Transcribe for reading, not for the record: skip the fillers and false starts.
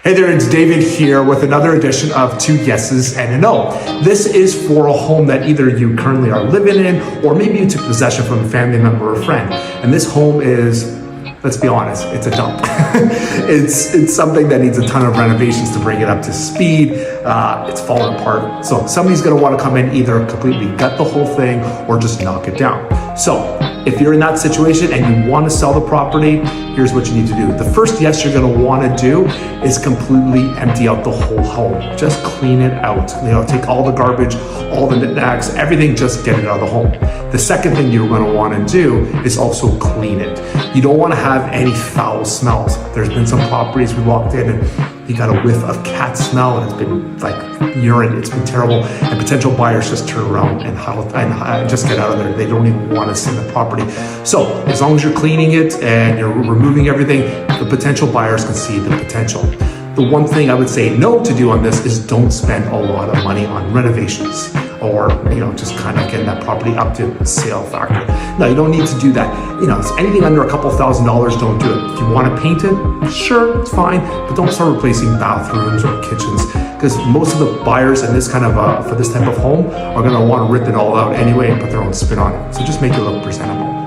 Hey there, it's David here with another edition of Two Yeses and a No. This is for a home that either you currently are living in or maybe you took possession from a family member or friend. And this home is, let's be honest, it's a dump. it's something that needs a ton of renovations to bring it up to speed. It's falling apart. So somebody's gonna wanna come in, either completely gut the whole thing or just knock it down. So if you're in that situation and you want to sell the property, here's what you need to do. The first yes you're going to want to do is completely empty out the whole home. Just clean it out. Take all the garbage, all the knickknacks, everything, just get it out of the home. The second thing you're going to want to do is also clean it. You don't want to have any foul smells. There's been some properties we walked in and you got a whiff of cat smell and it's been like urine. It's been terrible. And potential buyers just turn around and just get out of there. They don't even want to see the property. So as long as you're cleaning it and you're removing everything, the potential buyers can see the potential. The one thing I would say no to do on this is don't spend a lot of money on renovations or just kind of getting that property up to sale factor. No, you don't need to do that. It's anything under a couple $1,000s, don't do it. If you want to paint it, sure, it's fine, but don't start replacing bathrooms or kitchens, because most of the buyers in this kind of for this type of home are going to want to rip it all out anyway and put their own spin on it. So just make it look presentable.